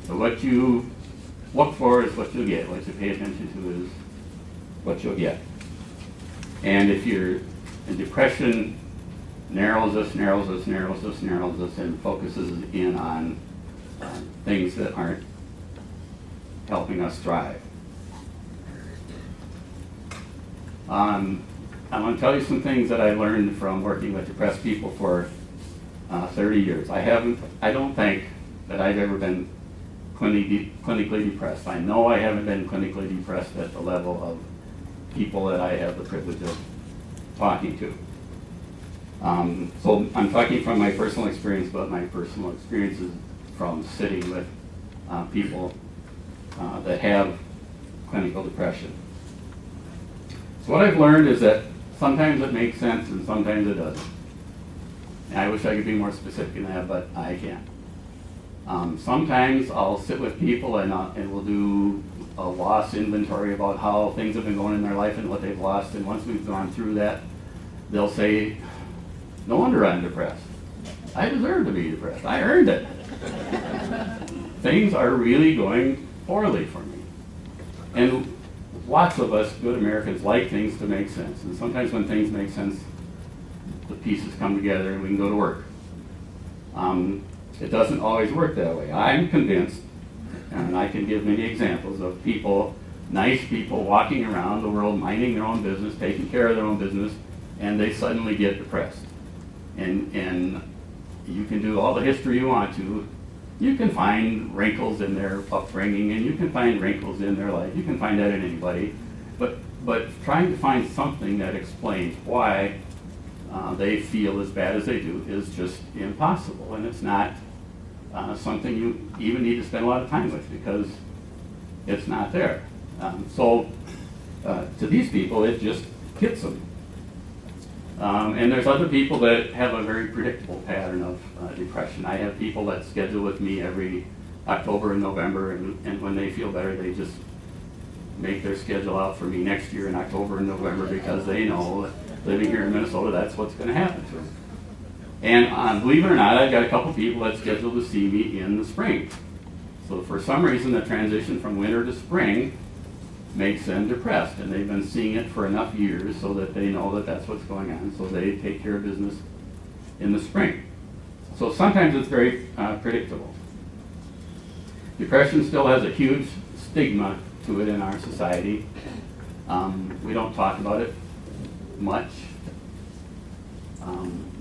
So what you look for is what you'll get. What you pay attention to is what you'll get. And if you're in depression, narrows us, and focuses in on things that aren't helping us thrive. I'm going to tell you some things that I learned from working with depressed people for 30 years. I don't think that I've ever been clinically depressed. I know I haven't been clinically depressed at the level of people that I have the privilege of talking to. So I'm talking from my personal experience, but my personal experience is from sitting with people that have clinical depression. So what I've learned is that sometimes it makes sense and sometimes it doesn't. And I wish I could be more specific than that, but I can't. Sometimes I'll sit with people and we'll do a loss inventory about how things have been going in their life and what they've lost. And once we've gone through that, they'll say, "No wonder I'm depressed. I deserve to be depressed. I earned it." Things are really going poorly for me. And lots of us good Americans like things to make sense. And sometimes when things make sense, the pieces come together and we can go to work. It doesn't always work that way. I'm convinced, and I can give many examples of people, nice people walking around the world, minding their own business, taking care of their own business, and they suddenly get depressed. And you can do all the history you want to. You can find wrinkles in their upbringing, and you can find wrinkles in their life. You can find that in anybody. But trying to find something that explains why they feel as bad as they do is just impossible. And it's not something you even need to spend a lot of time with, because it's not there. So to these people, it just hits them. And there's other people that have a very predictable pattern of depression. I have people that schedule with me every October and November, and when they feel better, they just make their schedule out for me next year in October and November, because they know that living here in Minnesota, that's what's going to happen to them. And believe it or not, I've got a couple people that schedule to see me in the spring. So for some reason, the transition from winter to spring makes them depressed, and they've been seeing it for enough years so that they know that that's what's going on, so they take care of business in the spring. So sometimes it's very predictable. Depression still has a huge stigma to it in our society. We don't talk about it much.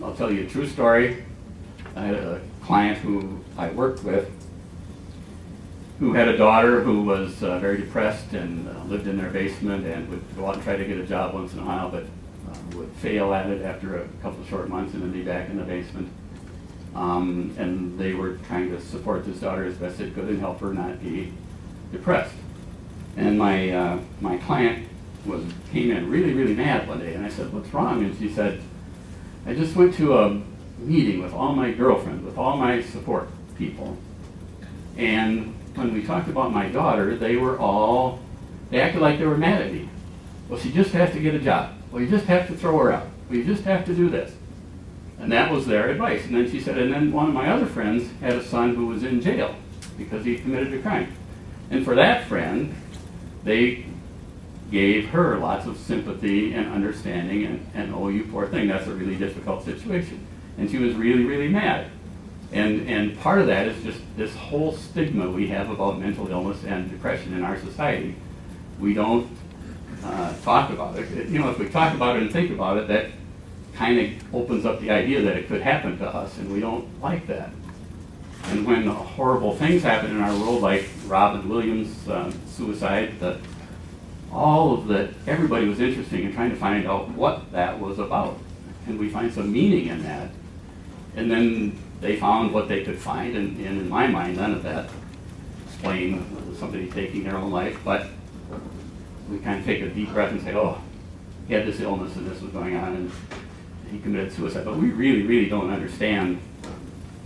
I'll tell you a true story. I had a client who I worked with who had a daughter who was very depressed and lived in their basement and would go out and try to get a job once in a while, but would fail at it after a couple of short months and then be back in the basement. And they were trying to support this daughter as best they could and help her not be depressed. And my client came in really, really mad one day, and I said, "What's wrong?" And she said, "I just went to a meeting with all my girlfriends, with all my support people, and when we talked about my daughter, they acted like they were mad at me. Well, she just has to get a job. Well, you just have to throw her out. Well, you just have to do this." And that was their advice. And then she said, and then one of my other friends had a son who was in jail because he committed a crime. And for that friend, they gave her lots of sympathy and understanding, and oh, you poor thing, that's a really difficult situation. And she was really, really mad. And part of that is just this whole stigma we have about mental illness and depression in our society. We don't talk about it. If we talk about it and think about it, that kind of opens up the idea that it could happen to us, and we don't like that. And when horrible things happen in our world, like Robin Williams' suicide, everybody was interested in trying to find out what that was about. Can we find some meaning in that? And then they found what they could find, and in my mind, none of that explained somebody taking their own life, but we kind of take a deep breath and say, oh, he had this illness and this was going on, and he committed suicide. But we really, really don't understand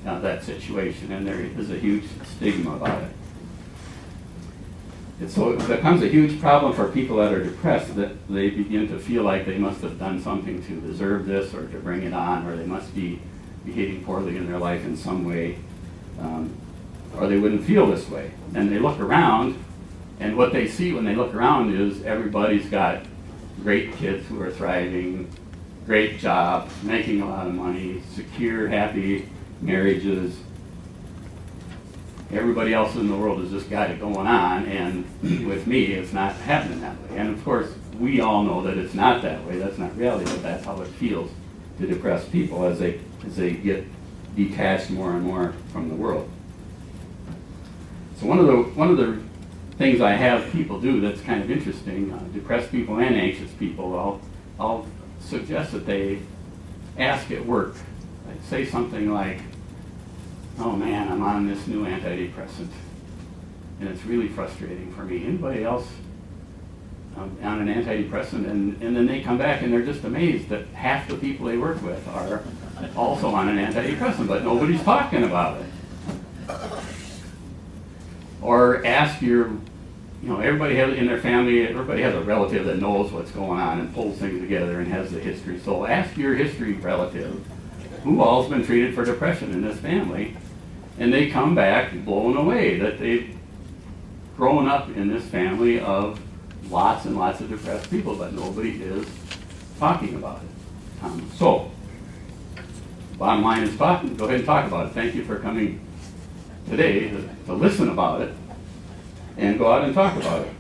that situation, and there is a huge stigma about it. And so it becomes a huge problem for people that are depressed, that they begin to feel like they must have done something to deserve this or to bring it on, or they must be behaving poorly in their life in some way or they wouldn't feel this way. And they look around, and what they see when they look around is everybody's got great kids who are thriving, great jobs, making a lot of money, secure, happy marriages. Everybody else in the world has just got it going on, and with me, it's not happening that way. And of course, we all know that it's not that way. That's not reality, but that's how it feels to depressed people as they get detached more and more from the world. So one of the things I have people do that's kind of interesting, depressed people and anxious people, I'll suggest that they ask at work. I'd say something like, "Oh man, I'm on this new antidepressant, and it's really frustrating for me. Anybody else on an antidepressant?" And then they come back and they're just amazed that half the people they work with are also on an antidepressant, but nobody's talking about it. Or ask everybody has in their family, everybody has a relative that knows what's going on and pulls things together and has the history. So ask your history relative, who all's been treated for depression in this family, and they come back blown away that they've grown up in this family of lots and lots of depressed people, but nobody is talking about it. So, bottom line is go ahead and talk about it. Thank you for coming today to listen about it and go out and talk about it.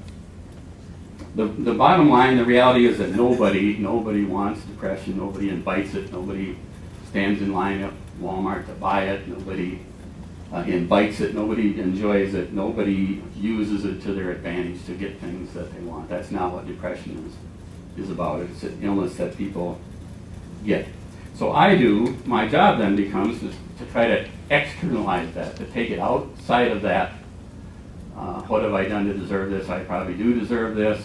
The bottom line, the reality is that nobody wants depression, nobody invites it, nobody stands in line at Walmart to buy it, nobody invites it, nobody enjoys it, nobody uses it to their advantage to get things that they want. That's not what depression is about. It's an illness that people get. So my job then becomes to try to externalize that, to take it outside of that. What have I done to deserve this? I probably do deserve this.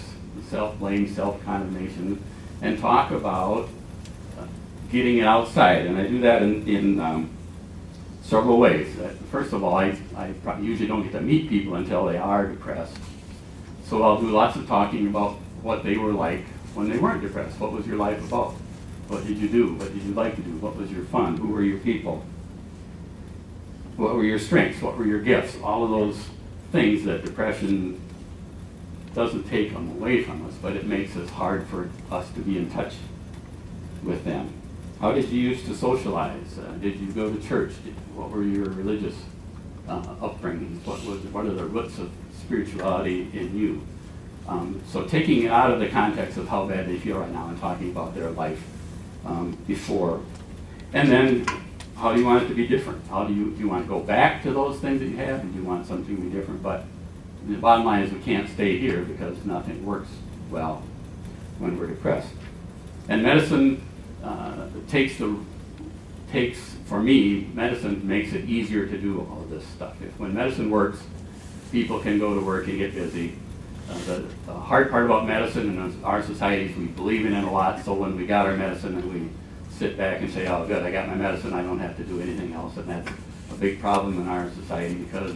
Self-blame, self-condemnation, and talk about getting it outside. And I do that in several ways. First of all, I usually don't get to meet people until they are depressed. So I'll do lots of talking about what they were like when they weren't depressed. What was your life about? What did you do? What did you like to do? What was your fun? Who were your people? What were your strengths? What were your gifts? All of those things that depression doesn't take them away from us, but it makes it hard for us to be in touch with them. How did you used to socialize? Did you go to church? What were your religious upbringings? What are the roots of spirituality in you? So taking it out of the context of how bad they feel right now and talking about their life before. And then how do you want it to be different? Do you want to go back to those things that you have? Do you want something to be different? But the bottom line is we can't stay here because nothing works well when we're depressed. And medicine for me, medicine makes it easier to do all of this stuff. When medicine works, people can go to work and get busy. The hard part about medicine in our society is we believe in it a lot, so when we got our medicine and we sit back and say, oh good, I got my medicine, I don't have to do anything else, and that's a big problem in our society because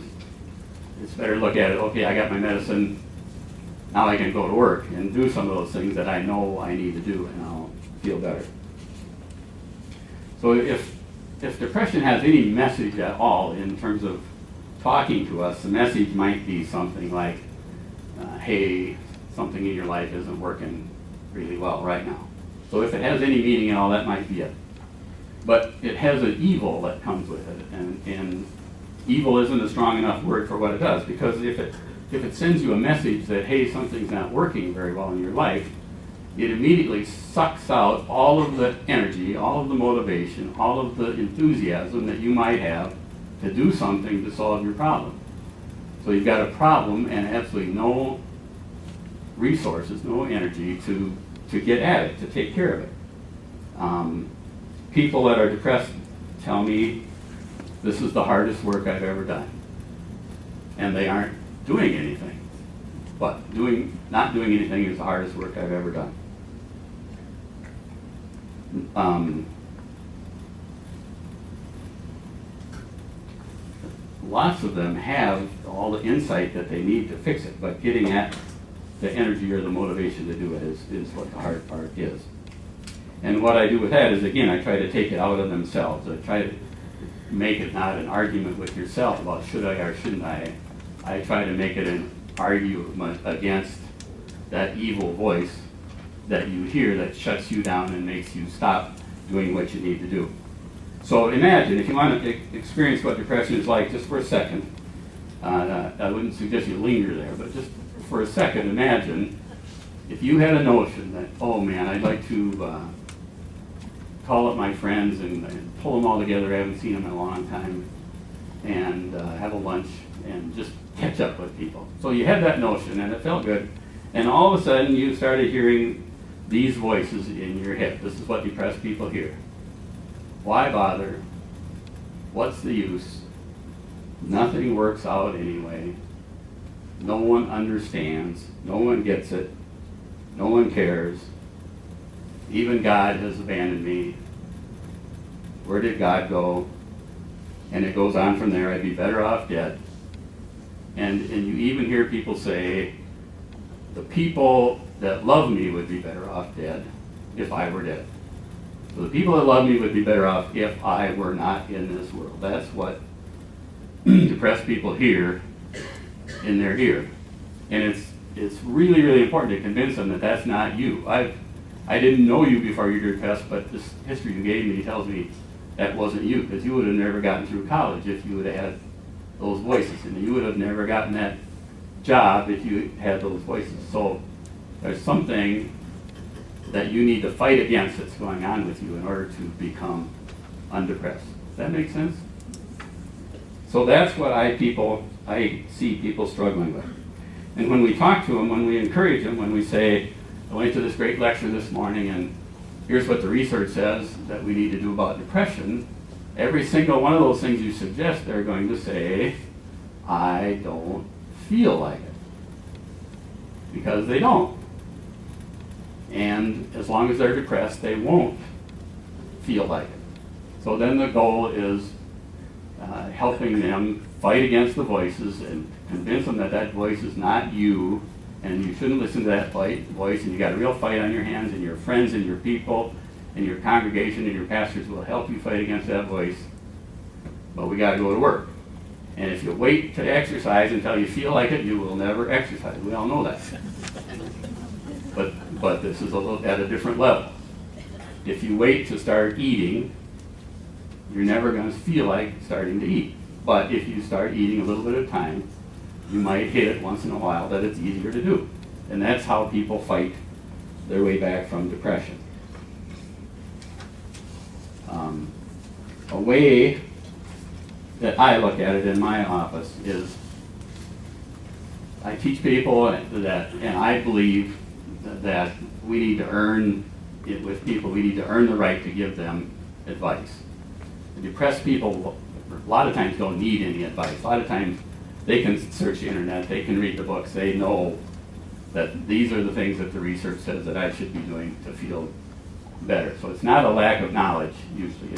it's better to look at it, okay, I got my medicine, now I can go to work and do some of those things that I know I need to do and I'll feel better. So if depression has any message at all in terms of talking to us, the message might be something like, hey, something in your life isn't working really well right now. So if it has any meaning at all, that might be it. But it has an evil that comes with it, and evil isn't a strong enough word for what it does, because if it sends you a message that, hey, something's not working very well in your life, it immediately sucks out all of the energy, all of the motivation, all of the enthusiasm that you might have to do something to solve your problem. So you've got a problem and absolutely no resources, no energy to get at it, to take care of it. People that are depressed tell me this is the hardest work I've ever done. And they aren't doing anything. But not doing anything is the hardest work I've ever done. Lots of them have all the insight that they need to fix it, but getting at the energy or the motivation to do it is what the hard part is. And what I do with that is, again, I try to take it out of themselves. I try to make it not an argument with yourself about should I or shouldn't I. I try to make it an argument against that evil voice that you hear that shuts you down and makes you stop doing what you need to do. So imagine, if you want to experience what depression is like just for a second, I wouldn't suggest you linger there, but just for a second, imagine if you had a notion that, oh man, I'd like to call up my friends and pull them all together, I haven't seen them in a long time, and have a lunch and just catch up with people. So you had that notion and it felt good, and all of a sudden you started hearing these voices in your head. This is what depressed people hear. Why bother? What's the use? Nothing works out anyway. No one understands. No one gets it. No one cares. Even God has abandoned me. Where did God go? And it goes on from there. I'd be better off dead. And you even hear people say, the people that love me would be better off dead if I were dead. So the people that love me would be better off if I were not in this world. That's what depressed people hear in their ear. And it's really, really important to convince them that that's not you. I didn't know you before you were depressed, but this history you gave me tells me that wasn't you, because you would have never gotten through college if you would have had those voices, and you would have never gotten that job if you had those voices. So there's something that you need to fight against that's going on with you in order to become undepressed. Does that make sense? So that's what I see people struggling with. And when we talk to them, when we encourage them, when we say, I went to this great lecture this morning and here's what the research says that we need to do about depression, every single one of those things you suggest, they're going to say, I don't feel like it. Because they don't. And as long as they're depressed, they won't feel like it. So then the goal is helping them fight against the voices and convince them that that voice is not you, and you shouldn't listen to that voice, and you got a real fight on your hands, and your friends and your people and your congregation and your pastors will help you fight against that voice. But we got to go to work. And if you wait to exercise until you feel like it, you will never exercise. We all know that. But this is at a different level. If you wait to start eating, you're never going to feel like starting to eat. But if you start eating a little bit at a time, you might hit it once in a while that it's easier to do. And that's how people fight their way back from depression. A way that I look at it in my office is I teach people that, and I believe that we need to earn it with people. We need to earn the right to give them advice. The depressed people a lot of times don't need any advice. A lot of times they can search the internet, they can read the books, they know that these are the things that the research says that I should be doing to feel better. So it's not a lack of knowledge usually,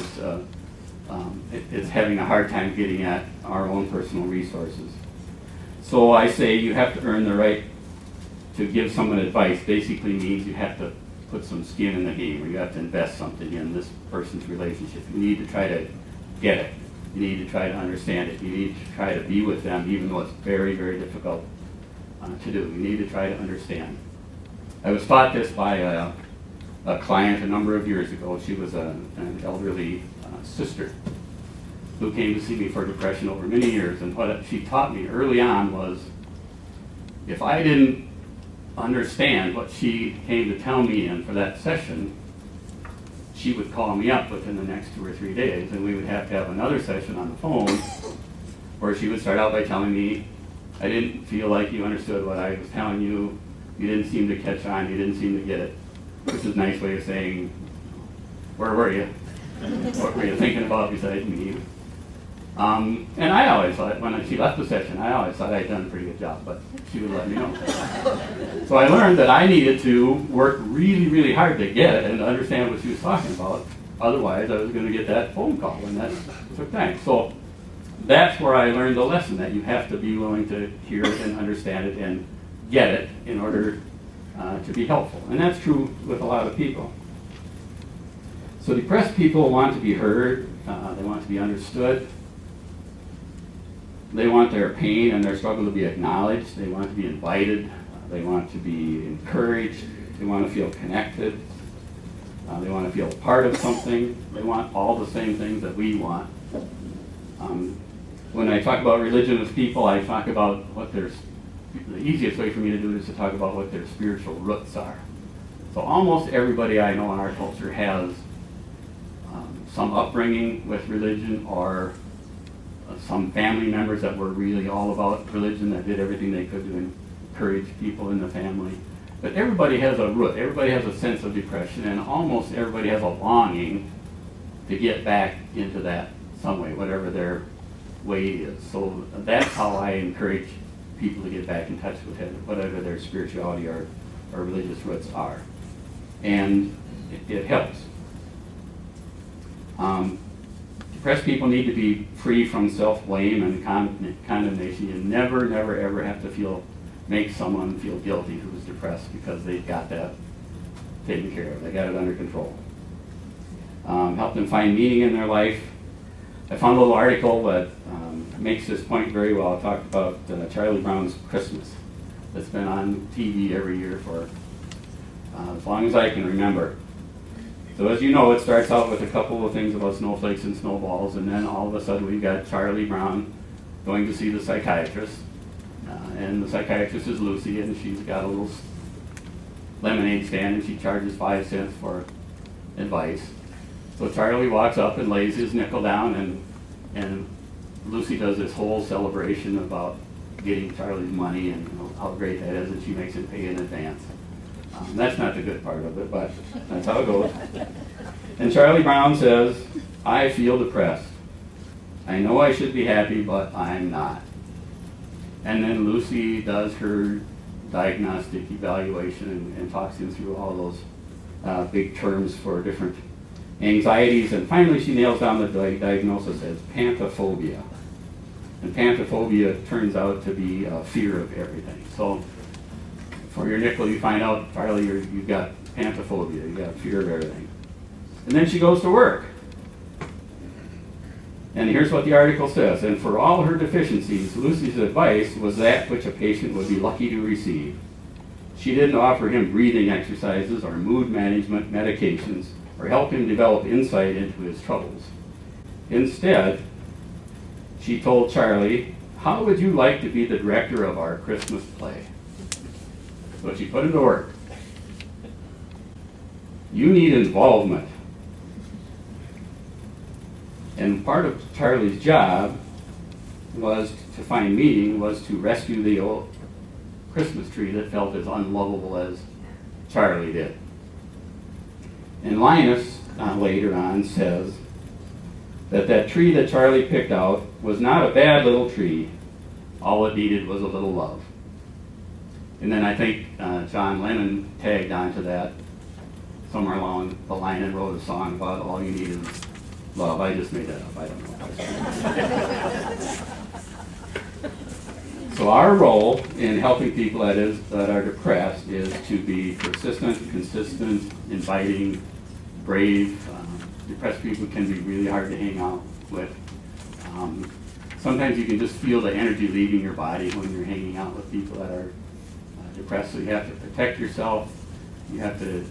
it's having a hard time getting at our own personal resources. So I say you have to earn the right to give someone advice. Basically means you have to put some skin in the game, or you have to invest something in this person's relationship. You need to try to get it. You need to try to understand it. You need to try to be with them, even though it's very, very difficult to do. You need to try to understand. I was taught this by a client a number of years ago. She was an elderly sister who came to see me for depression over many years. And what she taught me early on was, if I didn't understand what she came to tell me in for that session, she would call me up within the next 2 or 3 days, and we would have to have another session on the phone where she would start out by telling me, I didn't feel like you understood what I was telling you, you didn't seem to catch on, you didn't seem to get it, which is a nice way of saying, where were you? What were you thinking about besides me? And I always thought, when she left the session, I always thought I'd done a pretty good job, but she would let me know. So I learned that I needed to work really, really hard to get it and to understand what she was talking about. Otherwise, I was going to get that phone call, and that took time. So that's where I learned the lesson, that you have to be willing to hear it and understand it and get it in order to be helpful. And that's true with a lot of people. So depressed people want to be heard, They want to be understood. They want their pain and their struggle to be acknowledged. They want to be invited. They want to be encouraged. They want to feel connected. They want to feel part of something. They want all the same things that we want. When I talk about religion with people, I talk about the easiest way for me to do it is to talk about what their spiritual roots are. So almost everybody I know in our culture has some upbringing with religion, or some family members that were really all about religion, that did everything they could to encourage people in the family. But everybody has a root. Everybody has a sense of depression, and almost everybody has a longing to get back into that some way, whatever their way is. So that's how I encourage people to get back in touch with Him, whatever their spirituality or religious roots are. And it helps. Depressed people need to be free from self-blame and condemnation. You never, ever have to make someone feel guilty who's depressed, because they've got that taken care of. They got it under control. Help them find meaning in their life. I found a little article that makes this point very well. It talked about Charlie Brown's Christmas that's been on TV every year for as long as I can remember. So as you know, it starts out with a couple of things about snowflakes and snowballs, and then all of a sudden we've got Charlie Brown going to see the psychiatrist. And the psychiatrist is Lucy, and she's got a little lemonade stand, and she charges 5 cents for advice. So Charlie walks up and lays his nickel down, and Lucy does this whole celebration about getting Charlie's money and how great that is, and she makes him pay in advance. That's not the good part of it, but that's how it goes. And Charlie Brown says, "I feel depressed. I know I should be happy, but I'm not." And then Lucy does her diagnostic evaluation and talks him through all those big terms for different anxieties. And finally she nails down the diagnosis as pantophobia. And pantophobia turns out to be a fear of everything. So for your nickel, you find out, Charlie, you've got pantophobia, you've got fear of everything. And then she goes to work. And here's what the article says: "And for all her deficiencies, Lucy's advice was that which a patient would be lucky to receive. She didn't offer him breathing exercises or mood management medications or help him develop insight into his troubles. Instead, she told Charlie, 'How would you like to be the director of our Christmas play?' So she put him to work. You need involvement. And part of Charlie's job was to find meaning, was to rescue the old Christmas tree that felt as unlovable as Charlie did. And Linus later on says that tree that Charlie picked out was not a bad little tree. All it needed was a little love." And then I think John Lennon tagged onto that somewhere along the line and wrote a song about all you need is love. I just made that up. I don't know. So our role in helping people that are depressed is to be persistent, consistent, inviting, brave. Depressed people can be really hard to hang out with. Sometimes you can just feel the energy leaving your body when you're hanging out with people that are depressed. So you have to protect yourself. You have to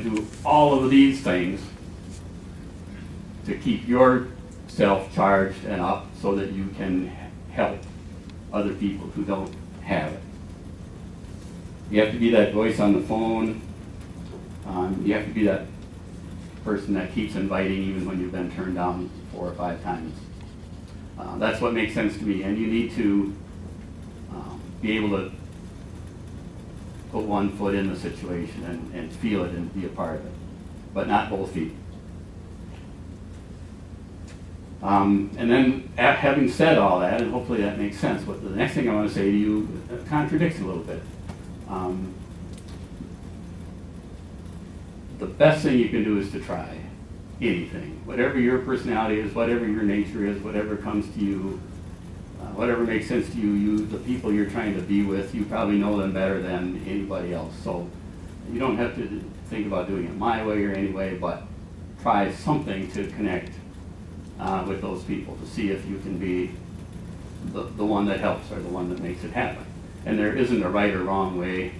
do all of these things to keep yourself charged and up so that you can help other people who don't have it. You have to be that voice on the phone. You have to be that person that keeps inviting even when you've been turned down 4 or 5 times. That's what makes sense to me. And you need to be able to put one foot in the situation and feel it and be a part of it, but not both feet. And then having said all that, and hopefully that makes sense, but the next thing I want to say to you contradicts a little bit. The best thing you can do is to try anything. Whatever your personality is, whatever your nature is, whatever comes to you, whatever makes sense to you, the people you're trying to be with, you probably know them better than anybody else. So you don't have to think about doing it my way or any way, but try something to connect with those people to see if you can be the one that helps or the one that makes it happen. And there isn't a right or wrong way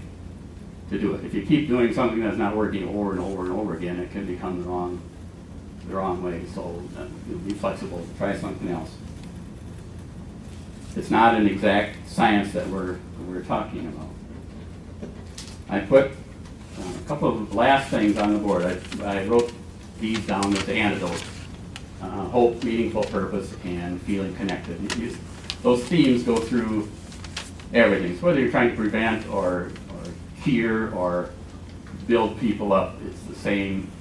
to do it. If you keep doing something that's not working over and over and over again, it can become the wrong way. So be flexible, try something else. It's not an exact science that we're talking about. I put a couple of last things on the board. I wrote these down as antidotes. Hope, meaningful purpose, and feeling connected. Those themes go through everything. So whether you're trying to prevent or cheer or build people up, it's the same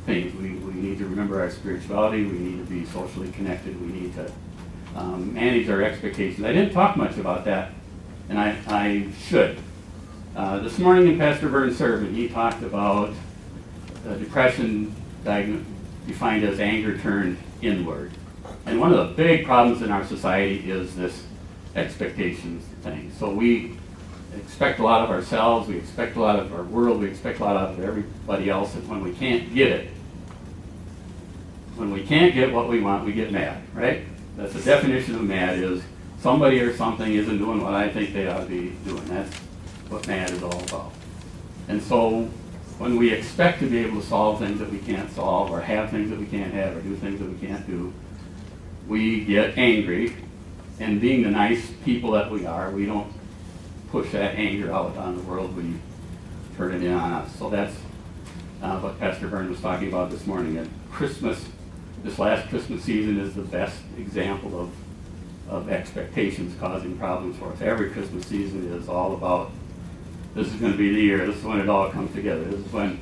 things. We need to remember our spirituality. We need to be socially connected. We need to manage our expectations. I didn't talk much about that, and I should. This morning in Pastor Burns' sermon, he talked about depression defined as anger turned inward. And one of the big problems in our society is this expectations thing. So we expect a lot of ourselves, we expect a lot of our world, we expect a lot of everybody else, and when we can't get it, when we can't get what we want, we get mad, right? That's the definition of mad, is somebody or something isn't doing what I think they ought to be doing. That's what mad is all about. And so when we expect to be able to solve things that we can't solve, or have things that we can't have, or do things that we can't do, we get angry. And being the nice people that we are, we don't push that anger out on the world, we turn it in on us. So that's what Pastor Burns was talking about this morning. At Christmas, this last Christmas season is the best example of expectations causing problems for us. Every Christmas season is all about, this is going to be the year, this is when it all comes together. This is when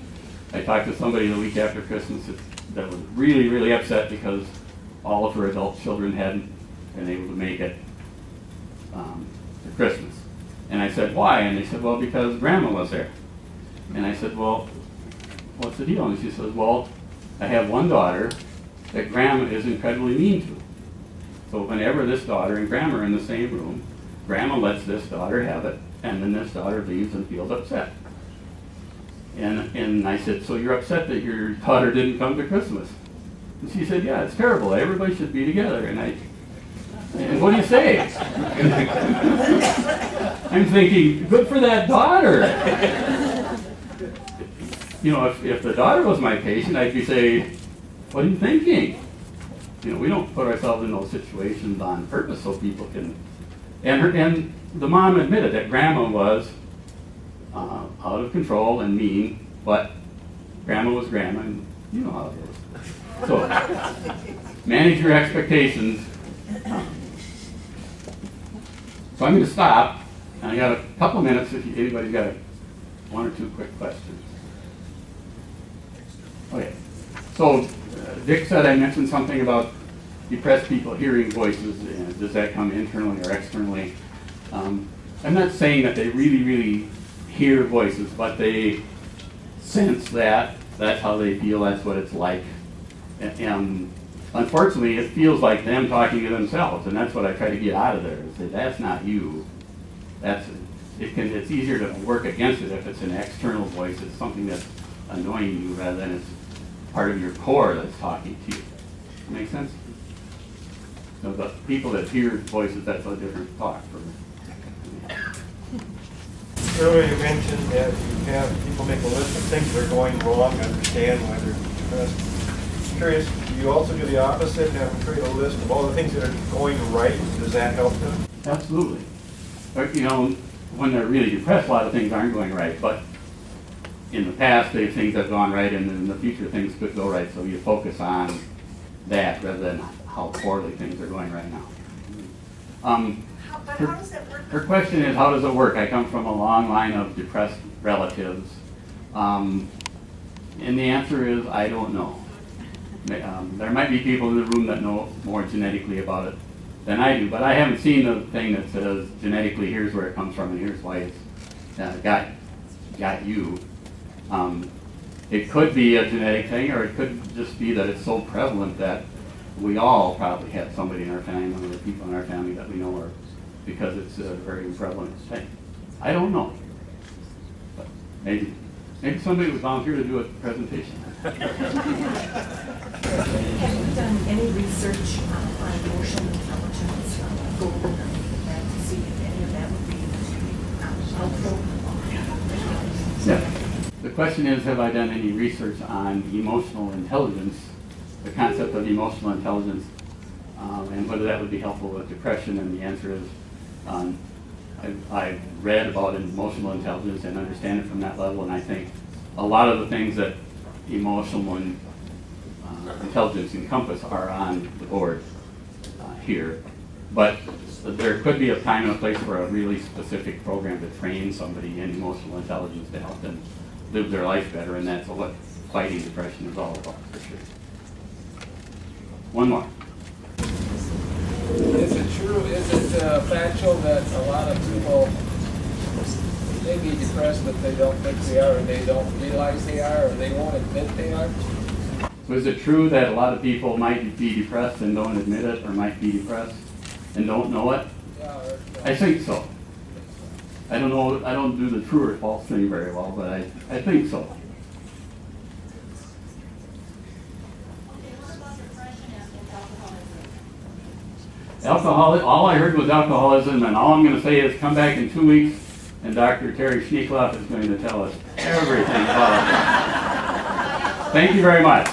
I talked to somebody the week after Christmas that was really, really upset because all of her adult children hadn't been able to make it for Christmas. And I said, why? And they said, well, because Grandma was there. And I said, well, what's the deal? And she says, well, I have one daughter that Grandma is incredibly mean to. So whenever this daughter and Grandma are in the same room, Grandma lets this daughter have it, and then this daughter leaves and feels upset. And I said, so you're upset that your daughter didn't come to Christmas? And she said, yeah, it's terrible. Everybody should be together. And what do you say? I'm thinking, good for that daughter. You know, if the daughter was my patient, I'd be saying, what are you thinking? You know, we don't put ourselves in those situations on purpose so people can. And the mom admitted that Grandma was out of control and mean, but Grandma was Grandma, and you know how it goes. So, manage your expectations. So I'm going to stop, and I got a couple minutes if anybody's got one or two quick questions. Okay. So Dick said I mentioned something about depressed people hearing voices. And does that come internally or externally? I'm not saying that they really, really hear voices, but they sense that. That's how they feel. That's what it's like. And unfortunately, it feels like them talking to themselves, and that's what I try to get out of there. Is say, that's not you. It's easier to work against it if it's an external voice. It's something that's annoying you rather than it's part of your core that's talking to you. Make sense? So the people that hear voices, that's a different talk for me. Earlier you mentioned that you have people make a list of things that are going wrong, understand why they're depressed. Curious, do you also do the opposite, have them create a list of all the things that are going right? Does that help them? Absolutely. But, you know, when they're really depressed, a lot of things aren't going right. But in the past, things have gone right, and in the future, things could go right. So you focus on that rather than how poorly things are going right now. But how does that work? Her question is, how does it work? I come from a long line of depressed relatives. And the answer is, I don't know. There might be people in the room that know more genetically about it than I do, but I haven't seen the thing that says genetically here's where it comes from and here's why it's got you. It could be a genetic thing, or it could just be that it's so prevalent that we all probably have somebody in our family, or people in our family that we know are, because it's a very prevalent thing. I don't know, but maybe. Maybe somebody would volunteer to do a presentation. Have you done any research on emotional intelligence, goal, or anything like that, to see if any of that would be helpful? Yeah. The question is, have I done any research on emotional intelligence, the concept of emotional intelligence, and whether that would be helpful with depression? And the answer is, I've read about emotional intelligence and understand it from that level, and I think a lot of the things that emotional intelligence encompass are on the board here. But there could be a time and a place for a really specific program to train somebody in emotional intelligence to help them live their life better, and that's what fighting depression is all about, for sure. One more. Is it true, is it factual that a lot of people may be depressed, but they don't think they are, or they don't realize they are, or they won't admit they are? So is it true that a lot of people might be depressed and don't admit it, or might be depressed and don't know it? Yeah, or, I think so. I don't know, I don't do the true or false thing very well, but I think so. Okay, what about depression and alcoholism? All I heard was alcoholism, and all I'm going to say is come back in 2 weeks, and Dr. Terry Schneekloff is going to tell us everything about it. Thank you very much.